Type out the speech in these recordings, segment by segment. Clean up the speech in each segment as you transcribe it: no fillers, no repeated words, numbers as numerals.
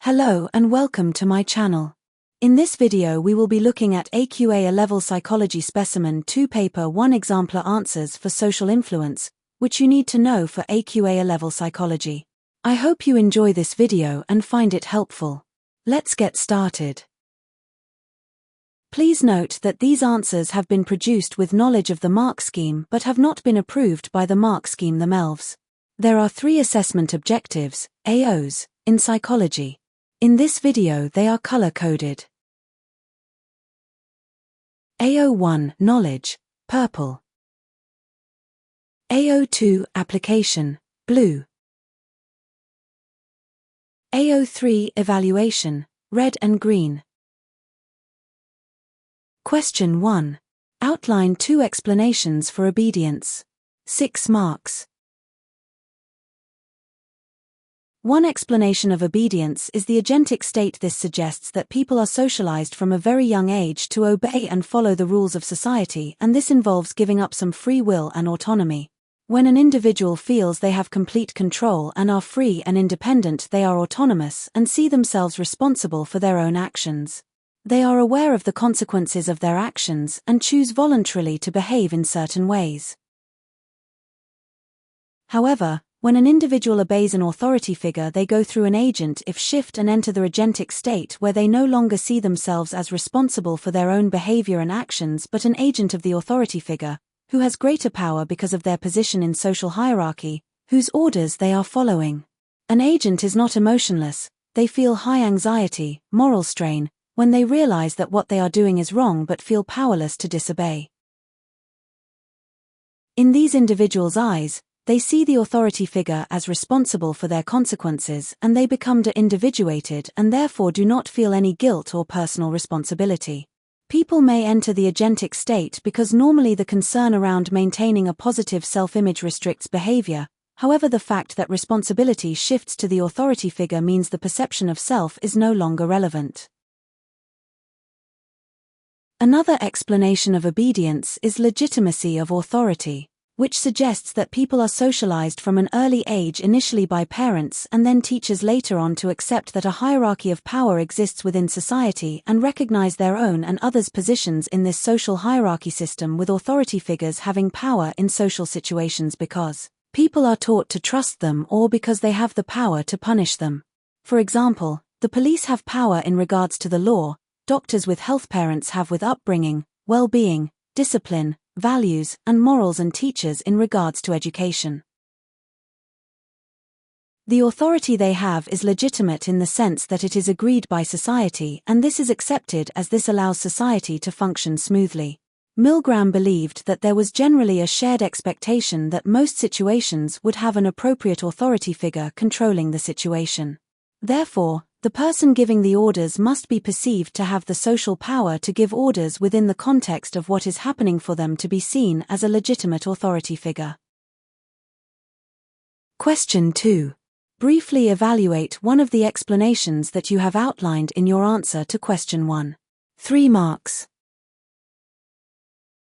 Hello and welcome to my channel. In this video we will be looking at AQA Alevel Psychology Specimen 2 Paper 1 Exemplar Answers for Social Influence, which you need to know for AQA Alevel Psychology. I hope you enjoy this video and find it helpful. Let's get started. Please note that these answers have been produced with knowledge of the mark scheme but have not been approved by the mark scheme themselves. There are 3 assessment objectives, AOs, in psychology. In this video they are color-coded. AO1 Knowledge, purple. AO2 Application, blue. AO3 Evaluation, red and green. Question 1. Outline 2 explanations for obedience. 6 marks. One explanation of obedience is the agentic state. This suggests that people are socialized from a very young age to obey and follow the rules of society, and this involves giving up some free will and autonomy. When an individual feels they have complete control and are free and independent, they are autonomous and see themselves responsible for their own actions. They are aware of the consequences of their actions and choose voluntarily to behave in certain ways. However, when an individual obeys an authority figure, they go through an agent-if shift and enter the agentic state where they no longer see themselves as responsible for their own behavior and actions but an agent of the authority figure, who has greater power because of their position in social hierarchy, whose orders they are following. An agent is not emotionless. They feel high anxiety, moral strain, when they realize that what they are doing is wrong but feel powerless to disobey. In these individuals' eyes, they see the authority figure as responsible for their consequences and they become de-individuated and therefore do not feel any guilt or personal responsibility. People may enter the agentic state because normally the concern around maintaining a positive self-image restricts behavior. However, the fact that responsibility shifts to the authority figure means the perception of self is no longer relevant. Another explanation of obedience is legitimacy of authority, which suggests that people are socialized from an early age, initially by parents and then teachers later on, to accept that a hierarchy of power exists within society and recognize their own and others' positions in this social hierarchy system, with authority figures having power in social situations because people are taught to trust them or because they have the power to punish them. For example, the police have power in regards to the law, doctors with health, parents have with upbringing, well-being, discipline, values, and morals, and teachers in regards to education. The authority they have is legitimate in the sense that it is agreed by society, and this is accepted as this allows society to function smoothly. Milgram believed that there was generally a shared expectation that most situations would have an appropriate authority figure controlling the situation. Therefore, the person giving the orders must be perceived to have the social power to give orders within the context of what is happening for them to be seen as a legitimate authority figure. Question 2. Briefly evaluate one of the explanations that you have outlined in your answer to question 1. 3 marks.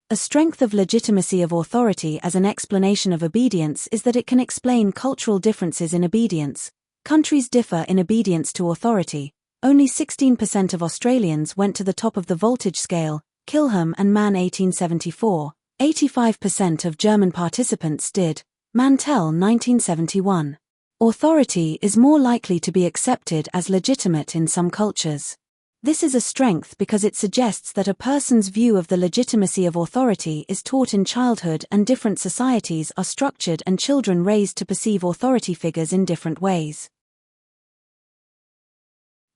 A strength of legitimacy of authority as an explanation of obedience is that it can explain cultural differences in obedience. Countries differ in obedience to authority. Only 16% of Australians went to the top of the voltage scale, Kilham and Mann 1874. 85% of German participants did, Mantell 1971. Authority is more likely to be accepted as legitimate in some cultures. This is a strength because it suggests that a person's view of the legitimacy of authority is taught in childhood, and different societies are structured and children raised to perceive authority figures in different ways.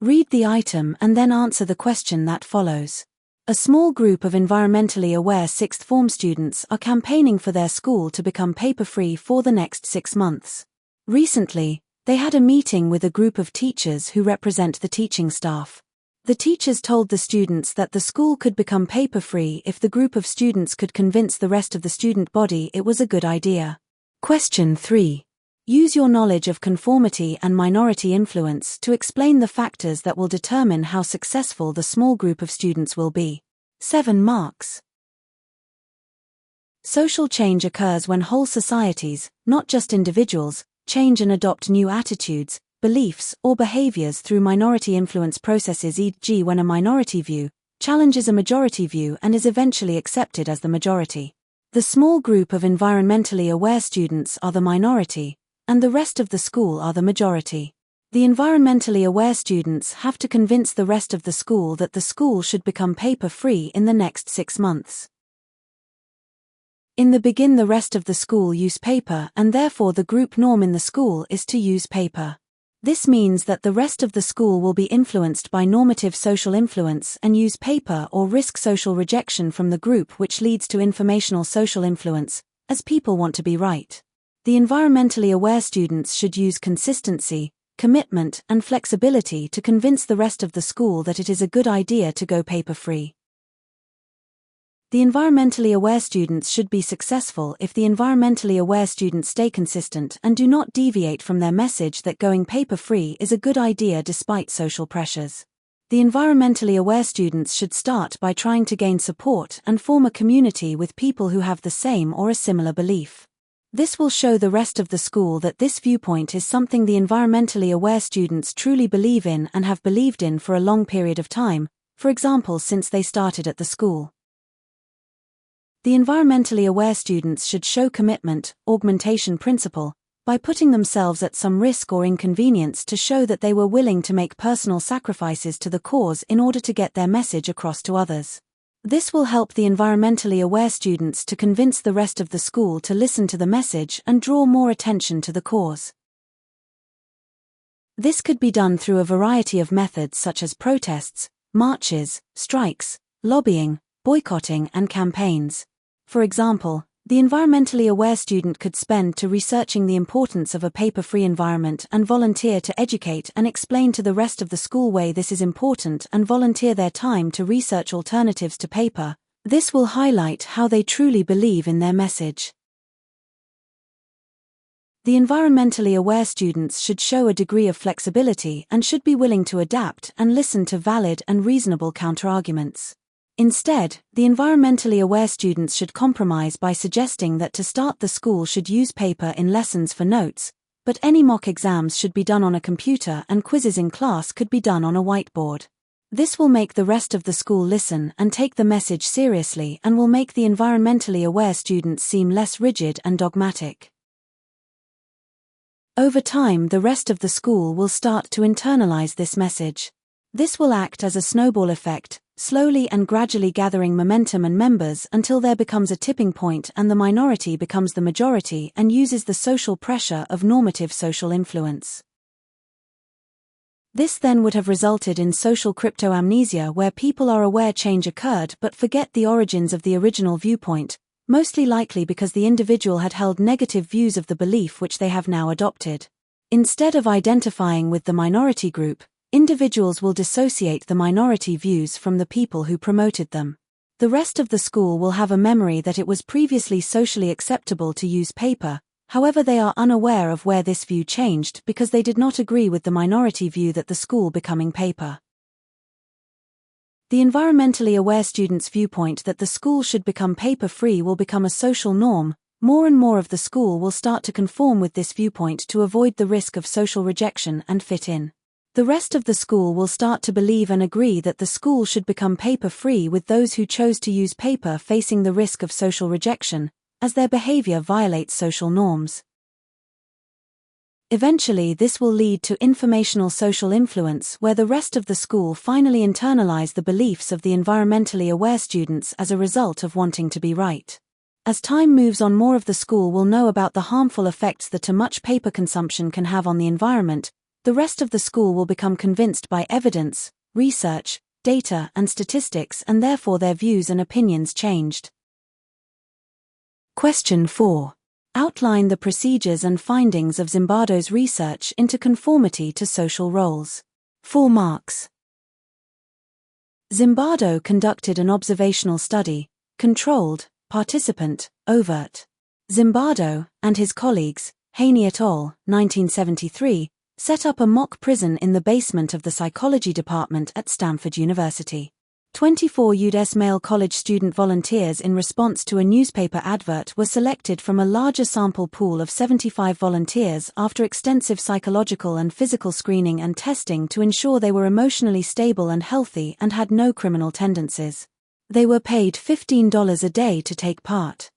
Read the item and then answer the question that follows. A small group of environmentally aware 6th form students are campaigning for their school to become paper-free for the next 6 months. Recently, they had a meeting with a group of teachers who represent the teaching staff. The teachers told the students that the school could become paper-free if the group of students could convince the rest of the student body it was a good idea. Question 3. Use your knowledge of conformity and minority influence to explain the factors that will determine how successful the small group of students will be. 7 marks. Social change occurs when whole societies, not just individuals, change and adopt new attitudes, beliefs, or behaviors through minority influence processes, e.g., when a minority view challenges a majority view and is eventually accepted as the majority. The small group of environmentally aware students are the minority, and the rest of the school are the majority. The environmentally aware students have to convince the rest of the school that the school should become paper-free in the next 6 months. In the beginning, the rest of the school use paper, and therefore the group norm in the school is to use paper. This means that the rest of the school will be influenced by normative social influence and use paper or risk social rejection from the group, which leads to informational social influence, as people want to be right. The environmentally aware students should use consistency, commitment, and flexibility to convince the rest of the school that it is a good idea to go paper-free. The environmentally aware students should be successful if the environmentally aware students stay consistent and do not deviate from their message that going paper-free is a good idea despite social pressures. The environmentally aware students should start by trying to gain support and form a community with people who have the same or a similar belief. This will show the rest of the school that this viewpoint is something the environmentally aware students truly believe in and have believed in for a long period of time, for example since they started at the school. The environmentally aware students should show commitment, augmentation principle, by putting themselves at some risk or inconvenience to show that they were willing to make personal sacrifices to the cause in order to get their message across to others. This will help the environmentally aware students to convince the rest of the school to listen to the message and draw more attention to the cause. This could be done through a variety of methods such as protests, marches, strikes, lobbying, boycotting, and campaigns. For example, the environmentally aware student could spend to researching the importance of a paper-free environment and volunteer to educate and explain to the rest of the school why this is important and volunteer their time to research alternatives to paper. This will highlight how they truly believe in their message. The environmentally aware students should show a degree of flexibility and should be willing to adapt and listen to valid and reasonable counterarguments. Instead, the environmentally aware students should compromise by suggesting that to start the school should use paper in lessons for notes, but any mock exams should be done on a computer and quizzes in class could be done on a whiteboard. This will make the rest of the school listen and take the message seriously and will make the environmentally aware students seem less rigid and dogmatic. Over time, the rest of the school will start to internalize this message. This will act as a snowball effect, slowly and gradually gathering momentum and members until there becomes a tipping point and the minority becomes the majority and uses the social pressure of normative social influence. This then would have resulted in social crypto-amnesia, where people are aware change occurred but forget the origins of the original viewpoint, mostly likely because the individual had held negative views of the belief which they have now adopted. Instead of identifying with the minority group, individuals will dissociate the minority views from the people who promoted them. The rest of the school will have a memory that it was previously socially acceptable to use paper, however they are unaware of where this view changed because they did not agree with the minority view that the school becoming paper. The environmentally aware students' viewpoint that the school should become paper-free will become a social norm. More and more of the school will start to conform with this viewpoint to avoid the risk of social rejection and fit in. The rest of the school will start to believe and agree that the school should become paper-free, with those who chose to use paper facing the risk of social rejection, as their behavior violates social norms. Eventually, this will lead to informational social influence, where the rest of the school finally internalize the beliefs of the environmentally aware students as a result of wanting to be right. As time moves on, more of the school will know about the harmful effects that too much paper consumption can have on the environment. The rest of the school will become convinced by evidence, research, data, and statistics, and therefore their views and opinions changed. Question 4. Outline the procedures and findings of Zimbardo's research into conformity to social roles. 4 marks. Zimbardo conducted an observational study, controlled, participant, overt. Zimbardo, and his colleagues, Haney et al., 1973, set up a mock prison in the basement of the psychology department at Stanford University. 24 U.S. male college student volunteers in response to a newspaper advert were selected from a larger sample pool of 75 volunteers after extensive psychological and physical screening and testing to ensure they were emotionally stable and healthy and had no criminal tendencies. They were paid $15 a day to take part.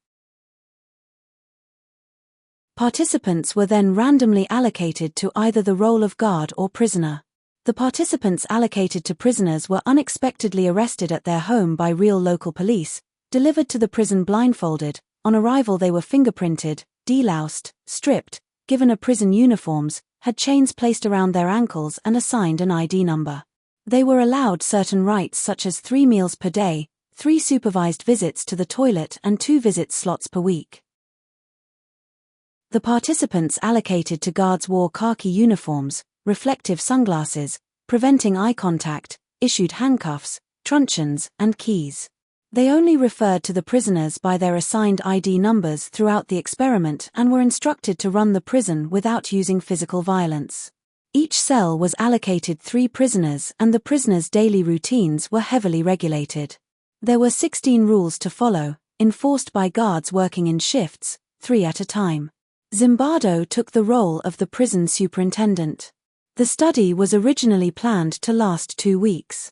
Participants were then randomly allocated to either the role of guard or prisoner. The participants allocated to prisoners were unexpectedly arrested at their home by real local police, delivered to the prison blindfolded. On arrival they were fingerprinted, deloused, stripped, given a prison uniforms, had chains placed around their ankles and assigned an ID number. They were allowed certain rights such as 3 meals per day, 3 supervised visits to the toilet and 2 visit slots per week. The participants allocated to guards wore khaki uniforms, reflective sunglasses, preventing eye contact, issued handcuffs, truncheons, and keys. They only referred to the prisoners by their assigned ID numbers throughout the experiment and were instructed to run the prison without using physical violence. Each cell was allocated 3 prisoners and the prisoners' daily routines were heavily regulated. There were 16 rules to follow, enforced by guards working in shifts, 3 at a time. Zimbardo took the role of the prison superintendent. The study was originally planned to last 2 weeks.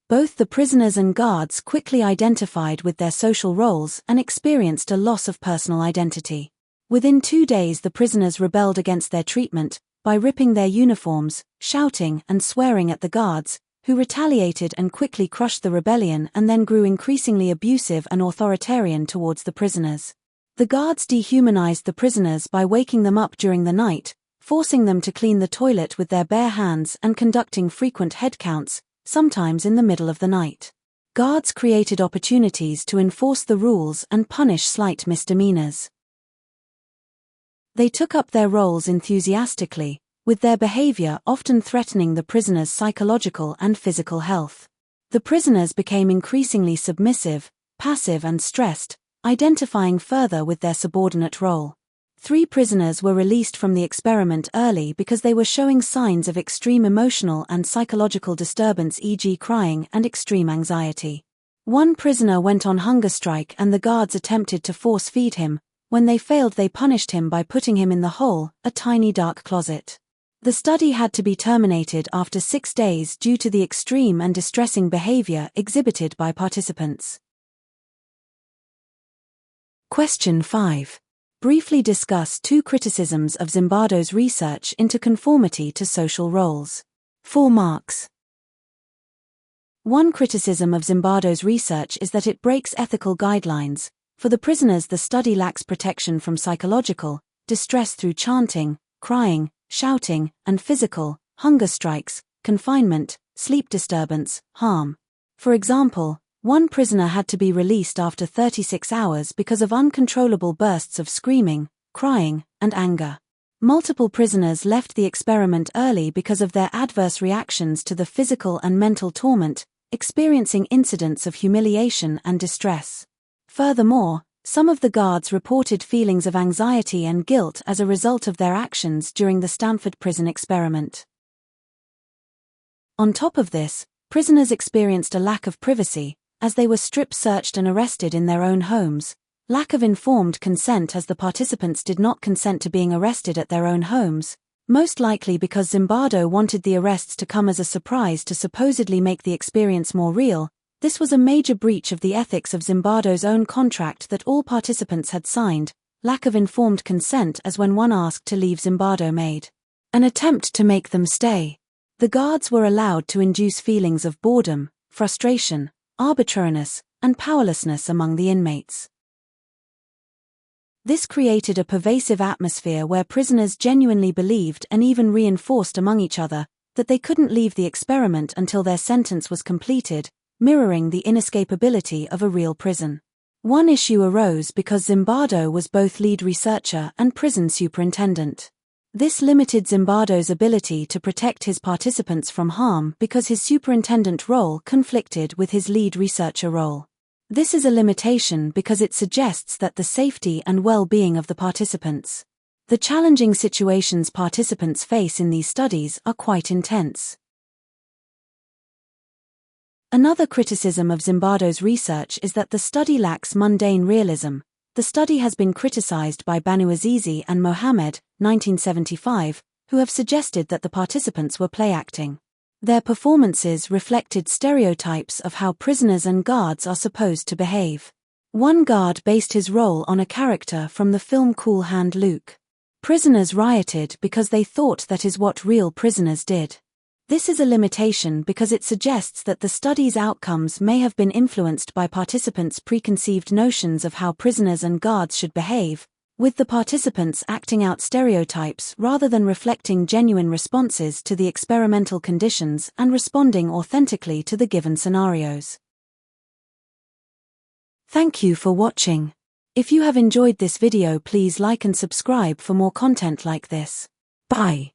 Both the prisoners and guards quickly identified with their social roles and experienced a loss of personal identity. Within 2 days the prisoners rebelled against their treatment by ripping their uniforms, shouting and swearing at the guards, who retaliated and quickly crushed the rebellion and then grew increasingly abusive and authoritarian towards the prisoners. The guards dehumanized the prisoners by waking them up during the night, forcing them to clean the toilet with their bare hands and conducting frequent head counts, sometimes in the middle of the night. Guards created opportunities to enforce the rules and punish slight misdemeanors. They took up their roles enthusiastically, with their behavior often threatening the prisoners' psychological and physical health. The prisoners became increasingly submissive, passive and stressed, identifying further with their subordinate role. 3 prisoners were released from the experiment early because they were showing signs of extreme emotional and psychological disturbance, e.g. crying and extreme anxiety. 1 prisoner went on hunger strike and the guards attempted to force feed him. When they failed they punished him by putting him in the hole, a tiny dark closet. The study had to be terminated after 6 days due to the extreme and distressing behavior exhibited by participants. Question 5. Briefly discuss 2 criticisms of Zimbardo's research into conformity to social roles. 4 marks. 1 criticism of Zimbardo's research is that it breaks ethical guidelines. For the prisoners, the study lacks protection from psychological distress through chanting, crying, shouting, and physical hunger strikes, confinement, sleep disturbance, harm. For example, 1 prisoner had to be released after 36 hours because of uncontrollable bursts of screaming, crying, and anger. Multiple prisoners left the experiment early because of their adverse reactions to the physical and mental torment, experiencing incidents of humiliation and distress. Furthermore, some of the guards reported feelings of anxiety and guilt as a result of their actions during the Stanford prison experiment. On top of this, prisoners experienced a lack of privacy, as they were strip-searched and arrested in their own homes, lack of informed consent as the participants did not consent to being arrested at their own homes, most likely because Zimbardo wanted the arrests to come as a surprise to supposedly make the experience more real. This was a major breach of the ethics of Zimbardo's own contract that all participants had signed. Lack of informed consent, as when one asked to leave, Zimbardo made an attempt to make them stay. The guards were allowed to induce feelings of boredom, frustration, arbitrariness, and powerlessness among the inmates. This created a pervasive atmosphere where prisoners genuinely believed and even reinforced among each other that they couldn't leave the experiment until their sentence was completed, mirroring the inescapability of a real prison. One issue arose because Zimbardo was both lead researcher and prison superintendent. This limited Zimbardo's ability to protect his participants from harm because his superintendent role conflicted with his lead researcher role. This is a limitation because it suggests that the safety and well-being of the participants. The challenging situations participants face in these studies are quite intense. Another criticism of Zimbardo's research is that the study lacks mundane realism. The study has been criticized by Banu Azizi and Mohammed, 1975, who have suggested that the participants were play acting. Their performances reflected stereotypes of how prisoners and guards are supposed to behave. One guard based his role on a character from the film Cool Hand Luke. Prisoners rioted because they thought that is what real prisoners did. This is a limitation because it suggests that the study's outcomes may have been influenced by participants' preconceived notions of how prisoners and guards should behave, with the participants acting out stereotypes rather than reflecting genuine responses to the experimental conditions and responding authentically to the given scenarios. Thank you for watching. If you have enjoyed this video, please like and subscribe for more content like this. Bye.